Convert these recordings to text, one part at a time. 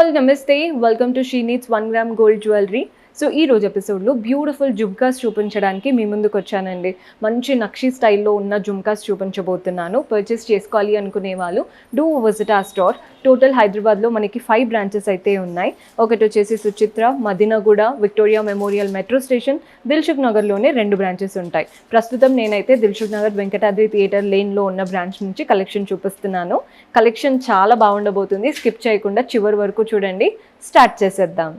all, namaste. Welcome to She Needs 1 gram gold jewelry. So ఈ రోజు ఎపిసోడ్లో beautiful jhumkas చూపించడానికి మీ ముందుకు వచ్చానండి. మంచి నక్షి స్టైల్లో ఉన్న జుమ్కాస్ చూపించబోతున్నాను. పర్చేస్ చేసుకోవాలి అనుకునే వాళ్ళు డూ విజిట్ ఆ స్టోర్. టోటల్ హైదరాబాద్లో మనకి 5 బ్రాంచెస్ అయితే ఉన్నాయి. ఒకటి వచ్చేసి Suchitra, Madinaguda, Victoria Memorial metro station, Dilsukh నగర్లోనే 2 బ్రాంచెస్ ఉంటాయి. ప్రస్తుతం నేనైతే దిల్సుఖ్ నగర్ వెంకటాద్రి థియేటర్ లేన్లో ఉన్న బ్రాంచ్ నుంచి కలెక్షన్ చూపిస్తున్నాను. కలెక్షన్ చాలా బాగుండబోతుంది. స్కిప్ చేయకుండా చివరి వరకు చూడండి. స్టార్ట్ చేసేద్దాం.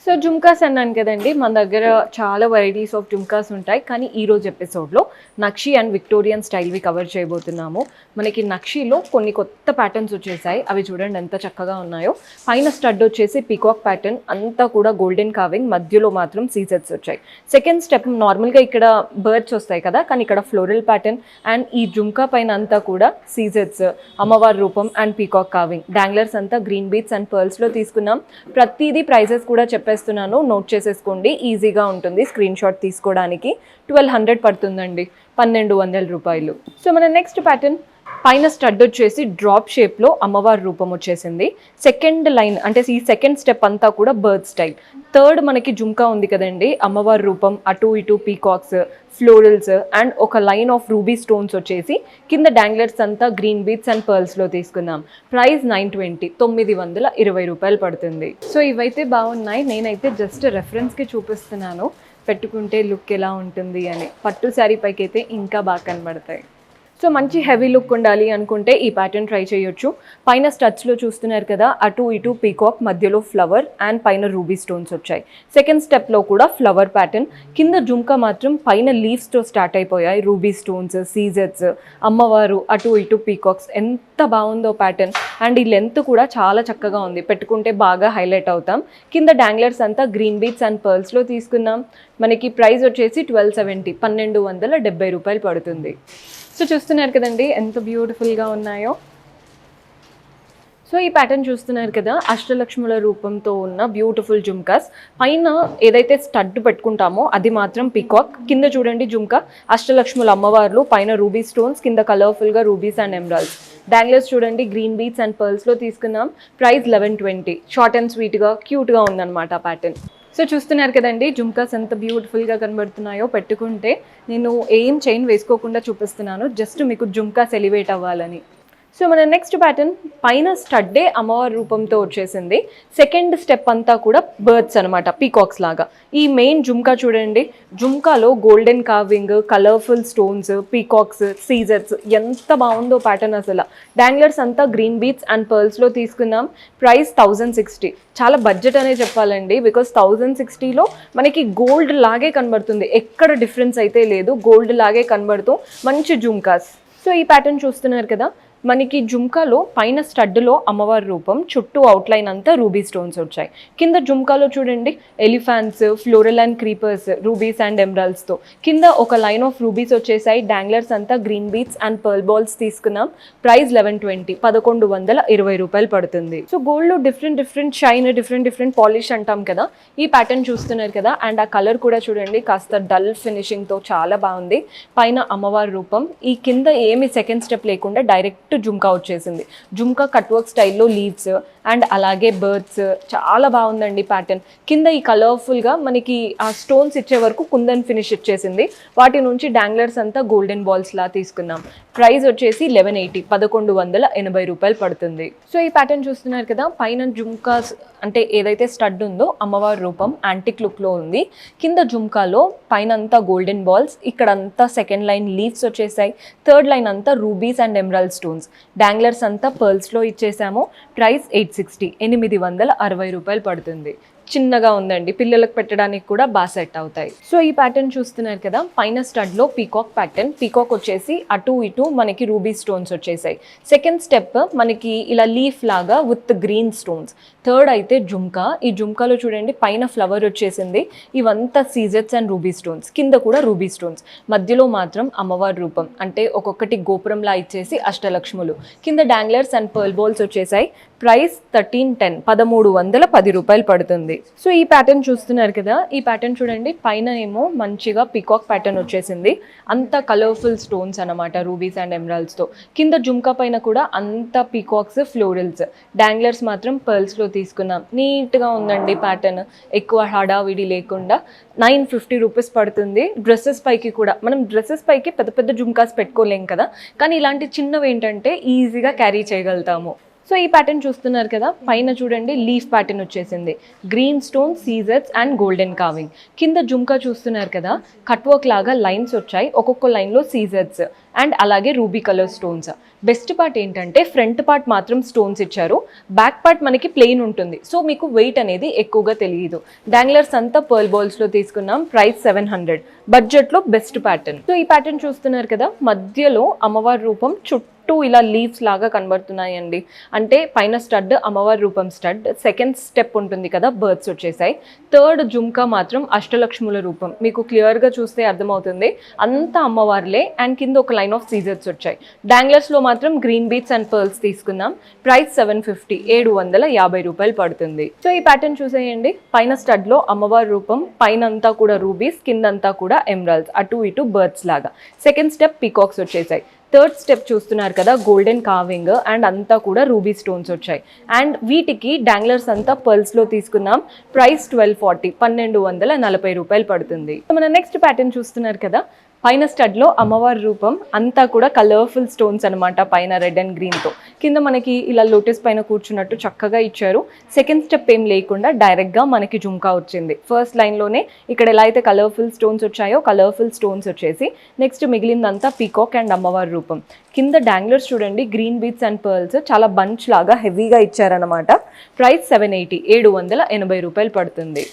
సో జుమ్కాస్ అన్నాను కదండి, మన దగ్గర చాలా వెరైటీస్ ఆఫ్ జుమ్కాస్ ఉంటాయి. కానీ ఈరోజు ఎపిసోడ్లో నక్షి అండ్ విక్టోరియన్ స్టైల్వి కవర్ చేయబోతున్నాము. మనకి నక్షిలో కొన్ని కొత్త ప్యాటర్న్స్ వచ్చేసాయి. అవి చూడండి ఎంత చక్కగా ఉన్నాయో. పైన స్టడ్ వచ్చేసి పీకాక్ ప్యాటర్న్, అంతా కూడా గోల్డెన్ కార్వింగ్, మధ్యలో మాత్రం సీజెట్స్ వచ్చాయి. సెకండ్ స్టెప్ నార్మల్గా ఇక్కడ బర్డ్స్ వస్తాయి కదా, కానీ ఇక్కడ ఫ్లోరల్ ప్యాటర్న్ అండ్ ఈ జుమ్కా పైన అంతా కూడా సీజెట్స్, అమ్మవారి రూపం అండ్ పీకాక్ కార్వింగ్. డాంగ్లర్స్ అంతా గ్రీన్ బీట్స్ అండ్ పర్ల్స్లో తీసుకున్నాం. ప్రతిదీ ప్రైజెస్ కూడా చెప్పేస్తున్నాను, నోట్ చేసేసుకోండి. ఈజీగా ఉంటుంది స్క్రీన్ షాట్ తీసుకోవడానికి. 1200 పడుతుందండి, 1200 రూపాయలు. సో మన నెక్స్ట్ ప్యాటర్న్ పైన స్టడ్ వచ్చేసి డ్రాప్ షేప్లో అమ్మవారి రూపం వచ్చేసింది. సెకండ్ లైన్ అంటే ఈ సెకండ్ స్టెప్ అంతా కూడా బర్డ్ స్టైల్. థర్డ్ మనకి జుమ్కా ఉంది కదండి, అమ్మవారి రూపం, అటు ఇటు పీకాక్స్, ఫ్లోరల్స్ అండ్ ఒక లైన్ ఆఫ్ రూబీ స్టోన్స్ వచ్చేసి కింద డాంగ్లర్స్ అంతా గ్రీన్ బీట్స్ అండ్ పర్ల్స్లో తీసుకుందాం. ప్రైస్ 920, 920 రూపాయలు పడుతుంది. సో ఇవైతే బాగున్నాయి. నేనైతే జస్ట్ రెఫరెన్స్కి చూపిస్తున్నాను, పెట్టుకుంటే లుక్ ఎలా ఉంటుంది అని. పట్టు శారీ పైకి అయితే ఇంకా బాగా కనబడతాయి. సో మంచి హెవీ లుక్ ఉండాలి అనుకుంటే ఈ ప్యాటర్న్ ట్రై చేయొచ్చు. పైన స్టడ్స్లో చూస్తున్నారు కదా, అటు ఇటు పీకాక్, మధ్యలో ఫ్లవర్ అండ్ పైన రూబీ స్టోన్స్ వచ్చాయి. సెకండ్ స్టెప్లో కూడా ఫ్లవర్ ప్యాటర్న్, కింద జుమ్కా మాత్రం పైన లీవ్స్తో స్టార్ట్ అయిపోయాయి. రూబీ స్టోన్స్, సీజెట్స్, అమ్మవారు, అటు ఇటు పీకాక్స్. ఎంత బాగుందో ప్యాటర్న్. అండ్ ఈ లెంత్ కూడా చాలా చక్కగా ఉంది, పెట్టుకుంటే బాగా హైలైట్ అవుతాం. కింద డాంగ్లర్స్ అంతా గ్రీన్ బీట్స్ అండ్ పర్ల్స్లో తీసుకున్నాం. మనకి ప్రైస్ వచ్చేసి 1270, 1270 రూపాయలు పడుతుంది. సో చూస్తున్నారు కదండి ఎంత బ్యూటిఫుల్గా ఉన్నాయో. సో ఈ ప్యాటర్న్ చూస్తున్నారు కదా, అష్టలక్ష్ముల రూపంతో ఉన్న బ్యూటిఫుల్ జుమ్కాస్. పైన ఏదైతే స్టడ్ పెట్టుకుంటామో అది మాత్రం పీకాక్, కింద చూడండి జుమ్కా, అష్టలక్ష్ముల అమ్మవార్లు, పైన రూబీ స్టోన్స్, కింద కలర్ఫుల్గా రూబీస్ అండ్ ఎమరాల్డ్స్. డాంగ్లర్స్ చూడండి గ్రీన్ బీట్స్ అండ్ పర్ల్స్లో తీసుకున్నాం. ప్రైస్ 1120. షార్ట్ అండ్ స్వీట్గా క్యూట్గా ఉందన్నమాట ప్యాటర్న్. సో చూస్తున్నారు కదండి జుమ్కాస్ ఎంత బ్యూటిఫుల్గా కనబడుతున్నాయో. పెట్టుకుంటే నేను ఏం చైన్ వేసుకోకుండా చూపిస్తున్నాను, జస్ట్ మీకు జుమ్కాస్ ఎలివేట్ అవ్వాలని. సో మన నెక్స్ట్ ప్యాటర్న్ పైన స్టడ్డే అమ్మవారి రూపంతో వచ్చేసింది. సెకండ్ స్టెప్ అంతా కూడా బర్డ్స్ అనమాట, పీకాక్స్ లాగా. ఈ మెయిన్ జుమ్కా చూడండి, జుమ్కాలో golden carving, colourful stones, peacocks, సీజెట్స్. ఎంత బాగుందో ప్యాటర్న్ అసలు. డాంగ్లర్స్ అంతా గ్రీన్ బీట్స్ అండ్ పర్ల్స్లో తీసుకున్నాం. ప్రైస్ 1060. చాలా బడ్జెట్ అనే చెప్పాలండి, బికాస్ 1060లో మనకి గోల్డ్ లాగే కనబడుతుంది, ఎక్కడ డిఫరెన్స్ అయితే లేదు. గోల్డ్ లాగే కనబడుతూ మంచి జుమ్కాస్. సో ఈ ప్యాటర్న్ చూస్తున్నారు కదా, మనకి జుమ్కాలో పైన స్టడ్లో అమ్మవారి రూపం, చుట్టూ అవుట్లైన్ అంతా రూబీ స్టోన్స్ వచ్చాయి. కింద జుమ్కాలో చూడండి elephants, floral and creepers, rubies and ఎమరాల్డ్స్తో. కింద ఒక లైన్ ఆఫ్ రూబీస్ వచ్చేసాయి. డాంగ్లర్స్ అంతా green beads and pearl balls తీసుకున్నాం. ప్రైస్ 1120, 1120 రూపాయలు పడుతుంది. సో గోల్డ్లో డిఫరెంట్ షైన్, డిఫరెంట్ పాలిష్ అంటాం కదా, ఈ ప్యాటర్న్ చూస్తున్నారు కదా. అండ్ ఆ కలర్ కూడా చూడండి కాస్త డల్ ఫినిషింగ్తో చాలా బాగుంది. పైన అమ్మవారి రూపం, ఈ కింద ఏమి సెకండ్ స్టెప్ లేకుండా డైరెక్ట్ జుమ్కా వచ్చేసింది. జుమ్కా కట్ వర్క్ స్టైల్లో లీవ్స్ అండ్ అలాగే బర్డ్స్ చాలా బాగుందండి ప్యాటర్న్. కింద ఈ కలర్ఫుల్గా మనకి ఆ స్టోన్స్ ఇచ్చే వరకు కుందన్ ఫినిష్ ఇచ్చేసింది. వాటి నుంచి డాంగ్లర్స్ అంతా గోల్డెన్ బాల్స్ లా తీసుకున్నాం. ప్రైస్ వచ్చేసి 1180 1180 రూపాయలు పడుతుంది. సో ఈ ప్యాటర్న్ చూస్తున్నారు కదా, పైన జుమ్కాస్ అంటే ఏదైతే స్టడ్ ఉందో అమ్మవారి రూపం యాంటిక్ లుక్లో ఉంది. కింద జుమ్కాలో పైన అంతా గోల్డెన్ బాల్స్, ఇక్కడంతా సెకండ్ లైన్ లీవ్స్ వచ్చేసాయి. థర్డ్ లైన్ అంతా rubies and emerald stones. Danglers అంతా పర్ల్స్లో ఇచ్చేసాము. ప్రైస్ 860 860 రూపాయలు పడుతుంది. చిన్నగా ఉందండి, పిల్లలకు పెట్టడానికి కూడా బాగా సెట్ అవుతాయి. సో ఈ ప్యాటర్న్ చూస్తున్నారు కదా, పైన స్టడ్లో పీకాక్ ప్యాటర్న్. పీకాక్ వచ్చేసి అటు ఇటు మనకి రూబీ స్టోన్స్ వచ్చేసాయి. సెకండ్ స్టెప్ మనకి ఇలా లీఫ్ లాగా విత్ గ్రీన్ స్టోన్స్. థర్డ్ అయితే జుమ్కా. ఈ జుమ్కాలో చూడండి పైన ఫ్లవర్ వచ్చేసింది. ఇవంతా సీజెట్స్ అండ్ రూబీ స్టోన్స్, కింద కూడా రూబీ స్టోన్స్. మధ్యలో మాత్రం అమ్మవారి రూపం అంటే ఒక్కొక్కటి గోపురంలా ఇచ్చేసి అష్టలక్ష్ములు. కింద డాంగ్లర్స్ అండ్ పర్ల్ బాల్స్ వచ్చేసాయి. ప్రైస్ 1310 1310 రూపాయలు పడుతుంది. సో ఈ ప్యాటర్న్ చూస్తున్నారు కదా, ఈ ప్యాటర్న్ చూడండి పైన ఏమో మంచిగా పీకాక్ ప్యాటర్న్ వచ్చేసింది. అంత కలర్ఫుల్ స్టోన్స్ అనమాట, రూబీస్ అండ్ ఎమరాల్డ్స్తో. కింద జుమ్కా పైన కూడా అంత పీకాక్స్ ఫ్లోరల్స్. డాంగ్లర్స్ మాత్రం పర్ల్స్లో తీసుకున్నాం. నీట్గా ఉందండి ప్యాటర్న్, ఎక్కువ హడావిడి లేకుండా. 950 రూపీస్ పడుతుంది. డ్రెస్సెస్ పైకి కూడా, మనం డ్రెస్సెస్ పైకి పెద్ద పెద్ద జుమ్కాస్ పెట్టుకోలేం కదా, కానీ ఇలాంటి చిన్నవి ఏంటంటే ఈజీగా క్యారీ చేయగలుగుతాము. సో ఈ ప్యాటర్న్ చూస్తున్నారు కదా, పైన చూడండి లీఫ్ ప్యాటర్న్ వచ్చేసింది. గ్రీన్ స్టోన్, సీజెట్స్ అండ్ గోల్డెన్ కావింగ్. కింద జుమ్కా చూస్తున్నారు కదా, కట్ వర్క్ లాగా లైన్స్ వచ్చాయి. ఒక్కొక్క లైన్లో సీజెట్స్ అండ్ అలాగే ruby colour stones. Best part ఏంటంటే ఫ్రంట్ పార్ట్ మాత్రం స్టోన్స్ ఇచ్చారు, బ్యాక్ పార్ట్ మనకి ప్లెయిన్ ఉంటుంది. సో మీకు వెయిట్ అనేది ఎక్కువగా తెలియదు. డాంగ్లర్స్ అంతా పర్ల్ బాల్స్లో తీసుకున్నాం. ప్రైస్ 700, బడ్జెట్లో బెస్ట్ ప్యాటర్న్. సో ఈ ప్యాటర్న్ చూస్తున్నారు కదా, మధ్యలో అమ్మవారి రూపం చుట్టూ ఇలా లీవ్స్ లాగా కనబడుతున్నాయండి. అంటే పైన స్టడ్ అమ్మవారి రూపం స్టడ్. సెకండ్ స్టెప్ ఉంటుంది కదా, బర్డ్స్ వచ్చేసాయి. థర్డ్ జుమ్కా మాత్రం అష్టలక్ష్ముల రూపం. మీకు క్లియర్గా చూస్తే అర్థమవుతుంది, అంతా అమ్మవారులే. అండ్ కింద ఒక లైన్ ఆఫ్ సీజర్స్ వచ్చాయి. డాంగ్లర్స్లో మాత్రం గ్రీన్ బీట్స్ అండ్ పర్ల్స్ తీసుకుందాం. ప్రైస్ 750 750 రూపాయలు పడుతుంది. సో ఈ ప్యాటర్న్ చూసేయండి, పైన స్టడ్లో అమ్మవారి రూపం, పైన అంతా కూడా రూబీస్, కిందంతా కూడా ఎమరాల్డ్స్, అటు ఇటు బర్డ్స్ లాగా. సెకండ్ స్టెప్ పీకాక్స్ వచ్చేసాయి. థర్డ్ స్టెప్ చూస్తున్నారు కదా, గోల్డెన్ కావింగ్ అండ్ అంతా కూడా రూబీ స్టోన్స్ వచ్చాయి. అండ్ వీటికి డాంగ్లర్స్ అంతా పర్ల్స్లో తీసుకున్నాం. ప్రైస్ 1240 1240 రూపాయలు పడుతుంది. మన నెక్స్ట్ ప్యాటర్న్ చూస్తున్నారు కదా, పైన స్టడ్లో అమ్మవారి రూపం, అంతా కూడా కలర్ఫుల్ స్టోన్స్ అనమాట. పైన రెడ్ అండ్ గ్రీన్తో, కింద మనకి ఇలా లోటస్ పైన కూర్చున్నట్టు చక్కగా ఇచ్చారు. సెకండ్ స్టెప్ ఏం లేకుండా డైరెక్ట్గా మనకి జుమ్కా వచ్చింది. ఫస్ట్ లైన్లోనే ఇక్కడ ఎలా అయితే కలర్ఫుల్ స్టోన్స్ వచ్చాయో కలర్ఫుల్ స్టోన్స్ వచ్చేసి, నెక్స్ట్ మిగిలిందంతా పీకాక్ అండ్ అమ్మవారి రూపం. కింద డాంగ్లర్స్ చూడండి గ్రీన్ బీట్స్ అండ్ పర్ల్స్ చాలా బంచ్ లాగా హెవీగా ఇచ్చారనమాట. ప్రైస్ 780 780 రూపాయలు పడుతుంది.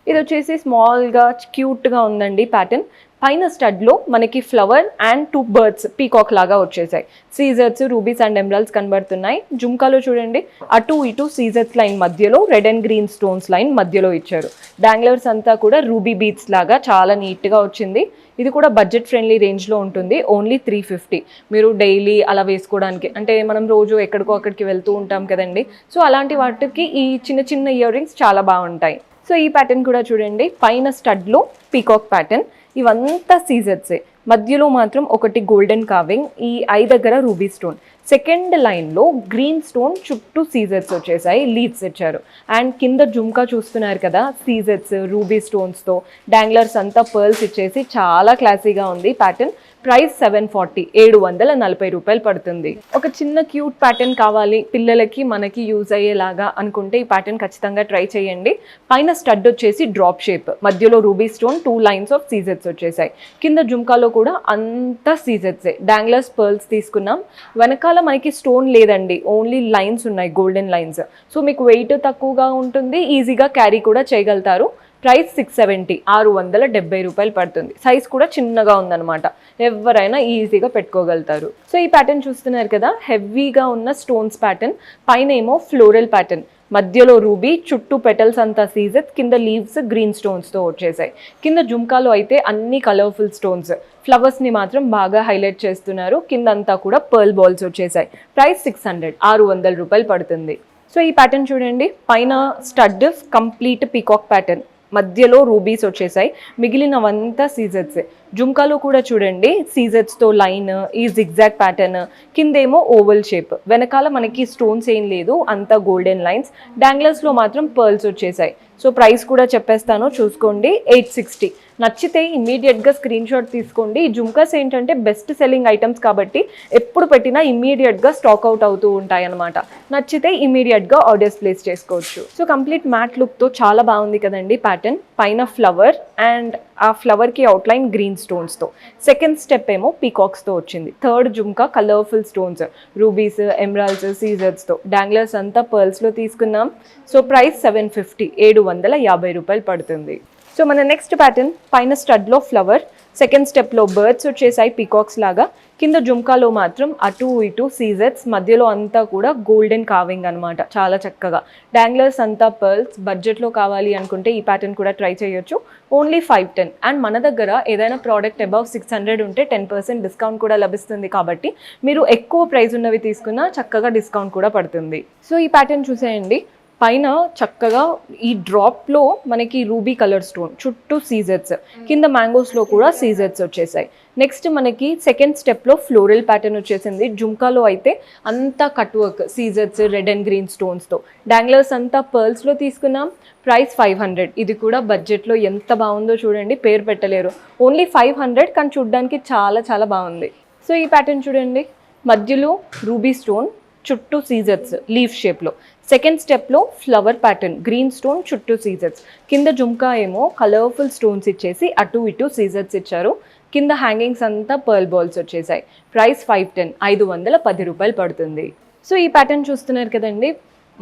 ఇది వచ్చేసి స్మాల్గా క్యూట్గా ఉందండి ప్యాటర్న్. పైన స్టడ్లో మనకి ఫ్లవర్ అండ్ 2 బర్డ్స్ పీకాక్ లాగా వచ్చేసాయి. సీజర్స్, రూబీస్ అండ్ ఎమరాల్డ్స్ కనబడుతున్నాయి. జుమ్కాలో చూడండి అటు ఇటు సీజర్స్ లైన్ మధ్యలో, red and green stones line మధ్యలో ఇచ్చారు. డాంగ్లర్స్ అంతా కూడా రూబీ బీట్స్ లాగా చాలా నీట్గా వచ్చింది. ఇది కూడా బడ్జెట్ ఫ్రెండ్లీ రేంజ్లో ఉంటుంది. ఓన్లీ 350. మీరు డైలీ అలా వేసుకోవడానికి, అంటే మనం రోజు ఎక్కడికో అక్కడికి వెళ్తూ ఉంటాం కదండి, సో అలాంటి వాటికి ఈ చిన్న చిన్న ఇయర్ రింగ్స్ చాలా బాగుంటాయి. సో ఈ ప్యాటర్న్ కూడా చూడండి, పైన స్టడ్లో పీకాక్ ప్యాటర్న్, ఇవంతా సీజర్సే. మధ్యలో మాత్రం ఒకటి గోల్డెన్ కావింగ్, ఈ ఐ దగ్గర రూబీ స్టోన్. సెకండ్ లైన్లో గ్రీన్ స్టోన్ చుట్టూ సీజర్స్ వచ్చేసాయి, లీవ్స్ ఇచ్చారు. అండ్ కింద జుమ్కా చూస్తున్నారు కదా, సీజర్స్ రూబీ స్టోన్స్తో, డాంగ్లర్స్ అంతా పర్ల్స్ ఇచ్చేసి చాలా క్లాసీగా ఉంది ప్యాటర్న్. ప్రైస్ 740 740 రూపాయలు పడుతుంది. ఒక చిన్న క్యూట్ ప్యాటర్న్ కావాలి పిల్లలకి మనకి యూజ్ అయ్యేలాగా అనుకుంటే ఈ ప్యాటర్న్ ఖచ్చితంగా ట్రై చేయండి. పైన స్టడ్ వచ్చేసి డ్రాప్ షేప్, మధ్యలో ruby stone, 2 lines of scissors వచ్చేసాయి. కింద జుమ్కాలో కూడా అంతా సీజర్సే. డాంగ్లర్స్ పర్ల్స్ తీసుకున్నాం. వెనకాల మనకి స్టోన్ లేదండి, ఓన్లీ లైన్స్ ఉన్నాయి, గోల్డెన్ లైన్స్. సో మీకు వెయిట్ తక్కువగా ఉంటుంది, ఈజీగా క్యారీ కూడా చేయగలుగుతారు. ప్రైస్ 670 670 రూపాయలు పడుతుంది. సైజ్ కూడా చిన్నగా ఉందన్నమాట, ఎవరైనా ఈజీగా పెట్టుకోగలుగుతారు. సో ఈ ప్యాటర్న్ చూస్తున్నారు కదా, హెవీగా ఉన్న స్టోన్స్ ప్యాటర్న్. పైన ఏమో ఫ్లోరల్ ప్యాటర్న్, మధ్యలో రూబీ, చుట్టూ పెటల్స్ అంతా సీజెట్, కింద లీవ్స్ గ్రీన్ స్టోన్స్తో వచ్చేసాయి. కింద జుమ్కాలో అయితే అన్ని కలర్ఫుల్ స్టోన్స్, ఫ్లవర్స్ని మాత్రం బాగా హైలైట్ చేస్తున్నారు. కింద అంతా కూడా పర్ల్ బాల్స్ వచ్చేసాయి. ప్రైస్ 600 600 రూపాయలు పడుతుంది. సో ఈ ప్యాటర్న్ చూడండి, పైన స్టడ్ కంప్లీట్ పీకాక్ ప్యాటర్న్, మధ్యలో రూబీస్ వచ్చేసాయి, మిగిలినవంతా సీజర్సే. జుమ్కాలో కూడా చూడండి సీజెట్స్తో లైన్, ఈ జిగ్జాగ్ ప్యాటర్న్, కిందేమో ఓవల్ షేప్, వెనకాల మనకి స్టోన్స్ ఏం లేదు, అంతా గోల్డెన్ లైన్స్. డాంగ్లర్స్లో మాత్రం పర్ల్స్ వచ్చేసాయి. సో ప్రైస్ కూడా చెప్పేస్తాను, చూసుకోండి. 860. నచ్చితే ఇమ్మీడియట్గా స్క్రీన్ షాట్ తీసుకోండి. ఈ జుమ్కాస్ ఏంటంటే బెస్ట్ సెల్లింగ్ ఐటమ్స్ కాబట్టి ఎప్పుడు పెట్టినా ఇమ్మీడియట్గా స్టాక్ అవుట్ అవుతూ ఉంటాయి అనమాట. నచ్చితే ఇమ్మీడియట్గా ఆర్డర్స్ ప్లేస్ చేసుకోవచ్చు. సో కంప్లీట్ మ్యాట్ లుక్తో చాలా బాగుంది కదండి ప్యాటర్న్. పైన ఫ్లవర్ అండ్ ఆ ఫ్లవర్కి అవుట్లైన్ గ్రీన్ స్టోన్స్తో. సెకండ్ స్టెప్ ఏమో పీకాక్స్తో వచ్చింది. Third jhumka colourful stones, rubies, emeralds, సీజర్స్తో. డాంగ్లర్స్ అంతా పర్ల్స్లో తీసుకున్నాం. సో ప్రైస్ 750, 750 రూపాయలు పడుతుంది. సో మన నెక్స్ట్ ప్యాటర్న్ పైన స్టడ్లో ఫ్లవర్, సెకండ్ స్టెప్లో బర్డ్స్ వచ్చేసాయి పీకాక్స్ లాగా. కింద జుమ్కాలో మాత్రం అటు ఇటు సీజెట్స్, మధ్యలో అంతా కూడా గోల్డెన్ కావింగ్ అనమాట, చాలా చక్కగా. డాంగ్లర్స్ అంతా పర్ల్స్. బడ్జెట్లో కావాలి అనుకుంటే ఈ ప్యాటర్న్ కూడా ట్రై చేయొచ్చు. ఓన్లీ 510. అండ్ మన దగ్గర ఏదైనా ప్రోడక్ట్ అబౌవ్ 600 ఉంటే 10% డిస్కౌంట్ కూడా లభిస్తుంది. కాబట్టి మీరు ఎక్కువ ప్రైస్ ఉన్నవి తీసుకున్నా చక్కగా డిస్కౌంట్ కూడా పడుతుంది. సో ఈ ప్యాటర్న్ చూసేయండి. పైన చక్కగా ఈ డ్రాప్లో మనకి రూబీ కలర్ స్టోన్, చుట్టూ సీజెట్స్, కింద మ్యాంగోస్లో కూడా సీజెట్స్ వచ్చేసాయి. నెక్స్ట్ మనకి సెకండ్ స్టెప్లో ఫ్లోరల్ ప్యాటర్న్ వచ్చేసింది. జుమ్కాలో అయితే అంతా కట్ వర్క్, సీజెట్స్, రెడ్ అండ్ గ్రీన్ స్టోన్స్తో. డాంగ్లర్స్ అంతా పర్ల్స్లో తీసుకున్నాం. ప్రైస్ 500. ఇది కూడా బడ్జెట్లో ఎంత బాగుందో చూడండి, పేరు పెట్టలేరు. ఓన్లీ 500, కానీ చూడడానికి చాలా చాలా బాగుంది. సో ఈ ప్యాటర్న్ చూడండి, మధ్యలో రూబీ స్టోన్, చుట్టూ సీజెట్స్ లీఫ్ షేప్లో. సెకండ్ స్టెప్లో ఫ్లవర్ ప్యాటర్న్, గ్రీన్ స్టోన్, చుట్టూ సీజెట్స్. కింద జుమ్కా ఏమో కలర్ఫుల్ స్టోన్స్ ఇచ్చేసి అటు ఇటు సీజెట్స్ ఇచ్చారు. కింద హ్యాంగింగ్స్ అంతా పర్ల్ బాల్స్ వచ్చేసాయి. ప్రైస్ 510, 510 రూపాయలు పడుతుంది. సో ఈ ప్యాటర్న్ చూస్తున్నారు కదండి,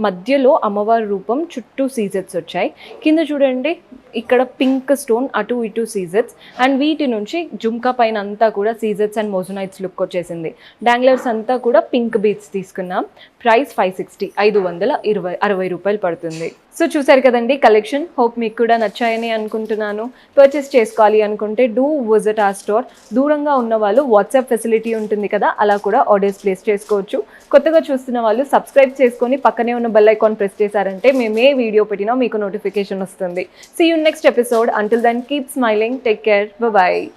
మధ్యలో అమ్మవారి రూపం, చుట్టూ సీజెట్స్ వచ్చాయి. కింద చూడండి ఇక్కడ పింక్ స్టోన్, అటు ఇటు సీజెట్స్. అండ్ వీటి నుంచి జుమ్కా పైన అంతా కూడా సీజెట్స్ అండ్ మోజనైట్స్ లుక్ వచ్చేసింది. డాంగ్లర్స్ అంతా కూడా పింక్ బీట్స్ తీసుకున్నాం. ప్రైస్ 560, 560 రూపాయలు పడుతుంది. సో చూసారు కదండి కలెక్షన్. హోప్ మీకు కూడా నచ్చాయని అనుకుంటున్నాను. పర్చేస్ చేసుకోవాలి అనుకుంటే డూ విజిట్ ఆ స్టోర్. దూరంగా ఉన్న వాళ్ళు వాట్సాప్ ఫెసిలిటీ ఉంటుంది కదా, అలా కూడా ఆర్డర్స్ ప్లేస్ చేసుకోవచ్చు. కొత్తగా చూస్తున్న వాళ్ళు సబ్స్క్రైబ్ చేసుకొని పక్కనే ఉన్న బెల్ ఐకాన్ ప్రెస్ చేశారంటే మేము ఏ వీడియో పెట్టినా మీకు నోటిఫికేషన్ వస్తుంది. See you next episode. Until then, keep smiling. Take care. Bye-bye.